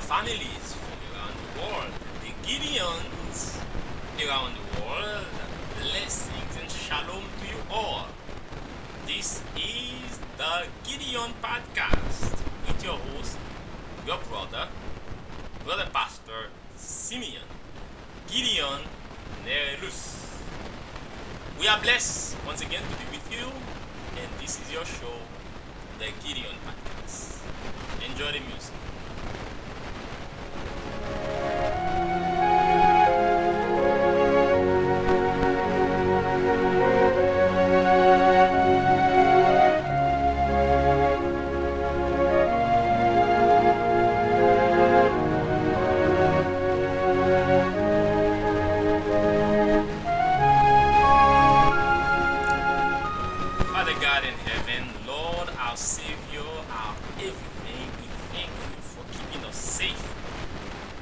families from around the world, the Gideons around the world. Blessings and shalom to you all. This is the Gideon Podcast with your host, your brother Pastor Simeon Gideon Nerelus. We are blessed once again to be with you, and this is your show, the Gideon Podcast. Enjoy the music. Father God in heaven, Lord, our Savior, our everything, we thank you for keeping us safe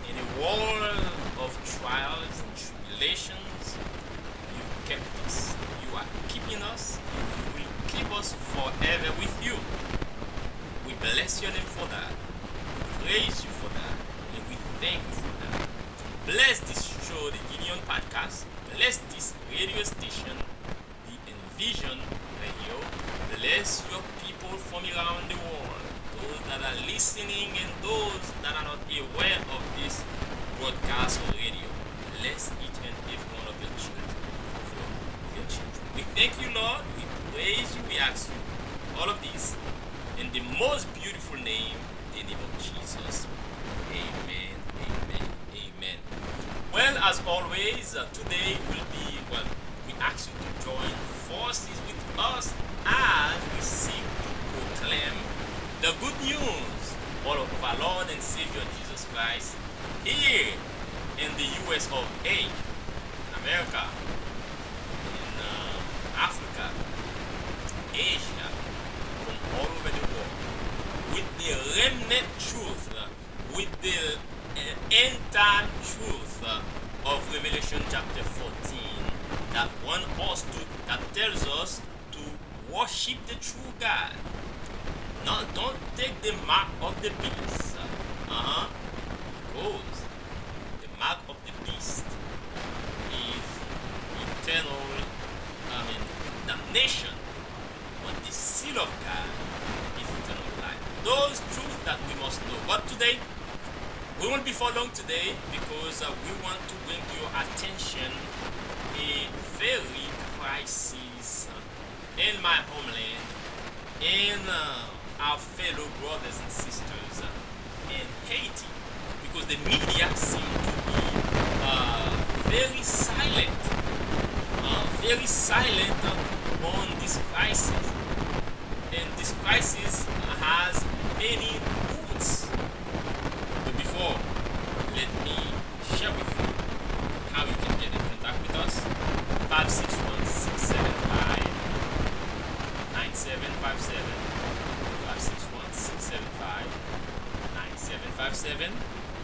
in a world of trials and tribulations. You kept us, you are keeping us, and you will keep us forever with you. We bless your name for that, we praise you for that, and we thank you for that. Bless this show, the Gideon Podcast, bless this radio station, the Envision Radio. Bless your people from around the world, those that are listening and those that are not aware of this broadcast or radio. Bless each and every one of your children, of your children. We thank you, Lord. We praise you. We ask you all of this in the most beautiful name, the name of Jesus. Amen. Amen. Amen. Well, as always, today will be, we ask you to join forces with us as we seek to proclaim the good news of our Lord and Savior Jesus Christ here in the US of A, in America, in Africa, Asia, from all over the world, with the remnant truth, with the end time truth of Revelation chapter 14 that that tells us to worship the true God. No, don't take the mark of the beast. Because the mark of the beast is eternal, damnation. But the seal of God is eternal life. Those truths that we must know. But today, we won't be for long today because we want to bring to your attention a very crisis in my homeland, in our fellow brothers and sisters in Haiti, because the media seem to be very silent on this crisis, and this crisis has many roots. But before, let me share with you how you can get in contact with us. 561-675-9757, 561-675-9757,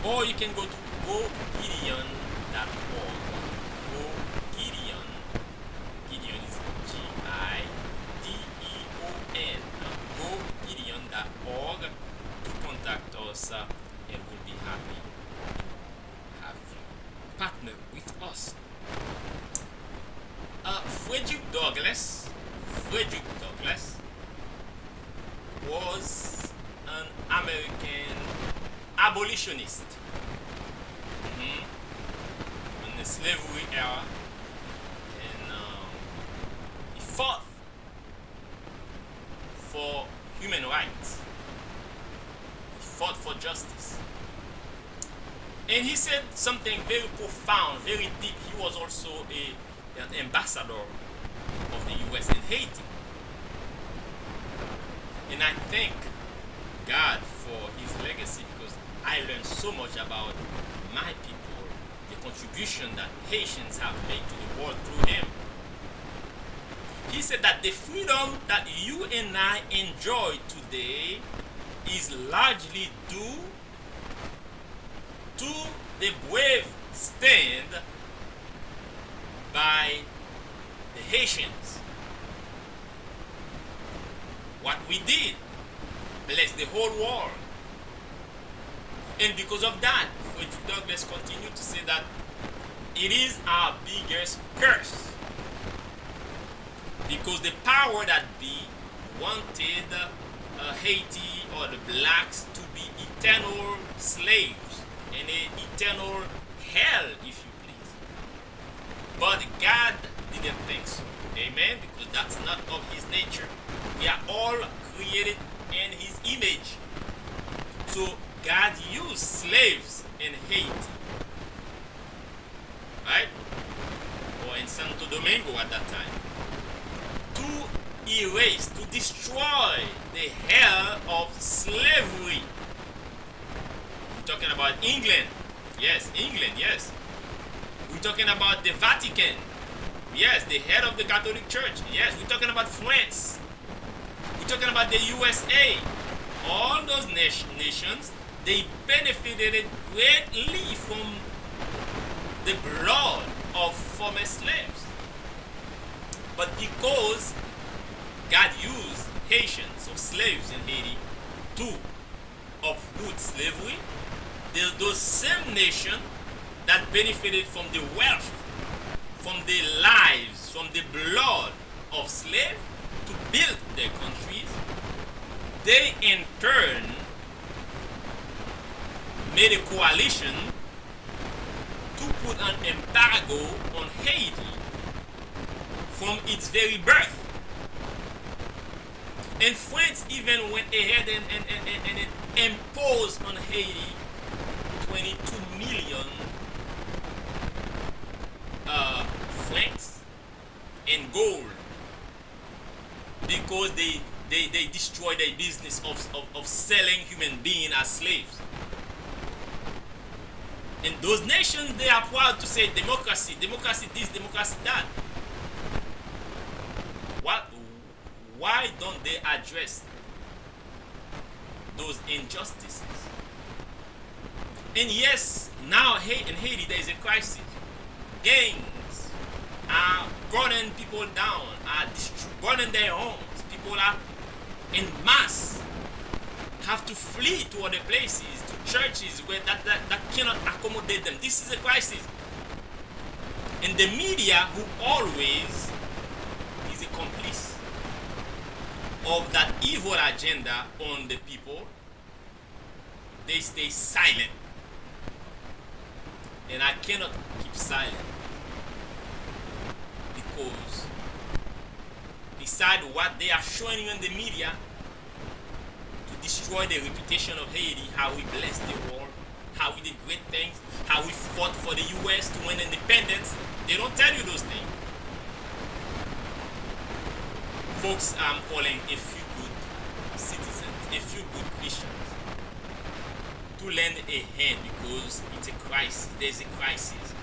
or you can go to gogideon.org. GoGideon. Gideon is Gideon. gogideon.org to contact us, and we'll be happy to have you partner with us. Frederick Douglass was an American abolitionist in the slavery era, and he fought for human rights. He fought for justice. And he said something very profound, very deep. He was also an ambassador of the US in Haiti. And I thank God for his legacy because I learned so much about my people, the contribution that Haitians have made to the world through him. He said that the freedom that you and I enjoy today is largely due to the brave stand by the Haitians. What we did blessed the whole world. And because of that, Frederick Douglass continued to say that it is our biggest curse. Because the power that be wanted Haiti or the blacks to be eternal slaves in an eternal hell, if you please. But God didn't think so. Amen? Because that's not of his nature. We are all created in his image. So God used slaves in Haiti. Right? Or in Santo Domingo at that time. To erase, to destroy the hell of slavery. We're talking about England. Yes, England, yes. We're talking about the Vatican. Yes, the head of the Catholic Church. Yes, we're talking about France. We're talking about the USA. All those nations, they benefited greatly from the blood of former slaves. But because God used Haitians or slaves in Haiti to uproot slavery, those same nations that benefited from the wealth, from the lives, from the blood of slaves to build their countries, they in turn made a coalition to put an embargo on Haiti from its very birth. And France even went ahead and imposed on Haiti 22 million francs in gold because they destroyed their business of selling human beings as slaves. And those nations, they are proud to say democracy, democracy this, democracy that. Why don't they address those injustices? And yes, now in Haiti there is a crisis. Gangs are burning people down, are burning their homes. People are in mass, have to flee to other places, to churches where that cannot accommodate them. This is a crisis. And the media, who always is a complice of that evil agenda on the people, they stay silent. And I cannot keep silent because beside what they are showing you in the media to destroy the reputation of Haiti, how we blessed the world, how we did great things, how we fought for the US to win independence, they don't tell you those things. Folks, I'm calling a few good citizens, a few good Christians to lend a hand because it's a crisis. There's a crisis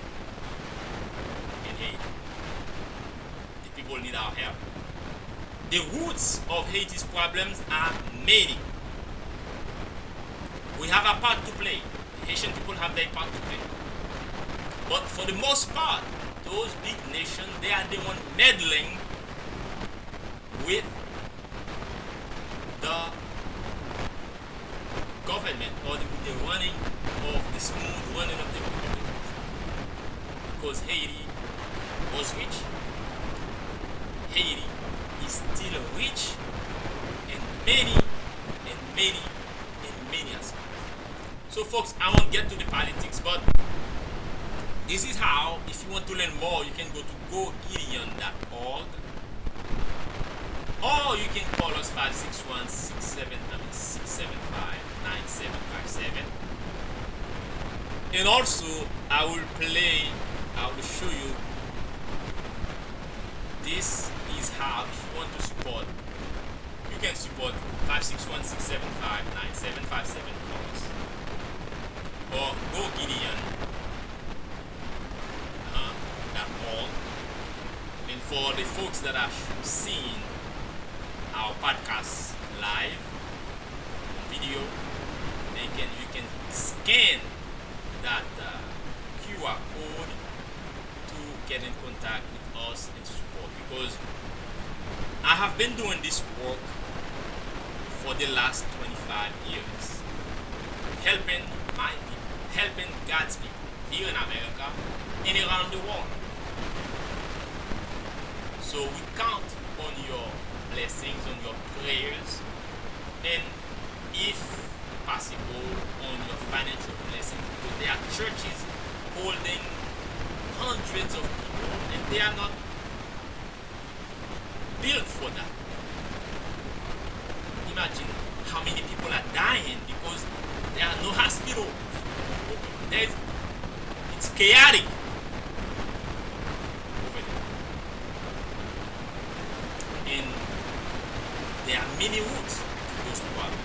in Haiti. The people need our help. The roots of Haiti's problems are many. We have a part to play. The Haitian people have their part to play. But for the most part, those big nations, they are the ones meddling with the government or with the running of the smooth running of the government. Because Haiti was rich. Haiti is still rich in many aspects. So folks, I won't get to the politics, but this is how, if you want to learn more, you can go to gogideon.org. Or you can call us 561-675-9757. And also, I will show you, this is how, if you want to support, you can support 561-675-9757 calls. Or gogideon.org. And for the folks that are seeing our podcast live video, you can scan that QR code to get in contact with us and support, because I have been doing this work for the last 25 years, helping my helping God's people here in America and around the world. So we count on your blessings, on your prayers, and if possible, on your financial blessings. Because there are churches holding hundreds of people and they are not built for that. Imagine how many people are dying because there are no hospitals. It's chaotic over there. And there are many routes to those problems.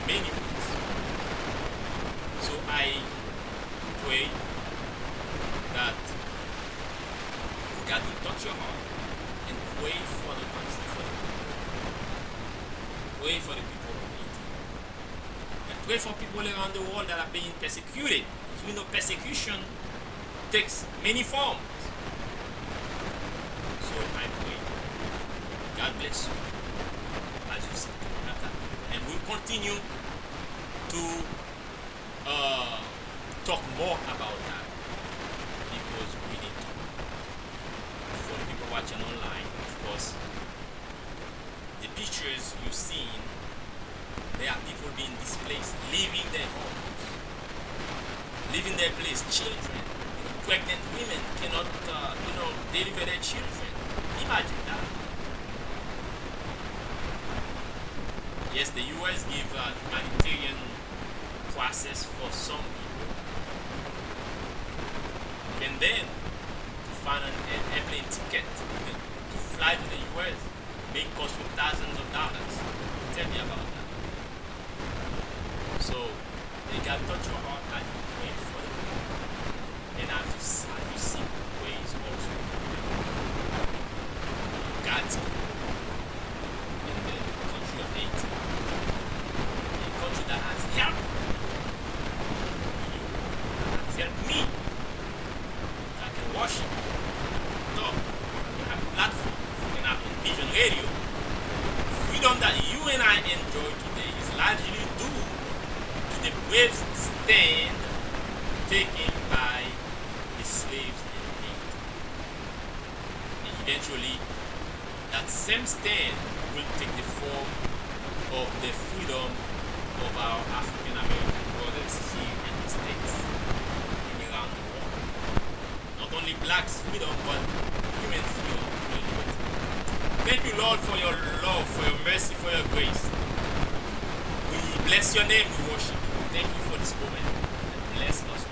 Many routes. So I pray that God will touch your heart and pray for the country, for the people. Pray for the people of Haiti. And pray for people around the world that are being persecuted. Because we know persecution takes many forms. So I pray. God bless you. As you see. And we'll continue to talk more about that because we need to. For the people watching online, of course, the pictures you've seen, there are people being displaced, leaving their homes, leaving their place. Children, pregnant women cannot, deliver their children. Imagine that. Yes, the U.S. give humanitarian process for some people. And then, to find an airplane ticket to fly to the U.S. may cost you thousands of dollars. Tell me about that. So, they got to touch your heart and you pray for them. And as you seek ways also. God's people in the country of Haiti. A country that has helped you, that has helped me. I can worship, talk, you have platforms, you can have Vision Radio. Freedom that you and I enjoy today is largely due to the brave stand taken by the slaves in Haiti. And eventually, that same stand will take the form of the freedom of our African American brothers here in the States and around the world. Not only blacks' freedom, but human freedom. Thank you, Lord, for your love, for your mercy, for your grace. We bless your name, we worship you. Thank you for this moment and bless us.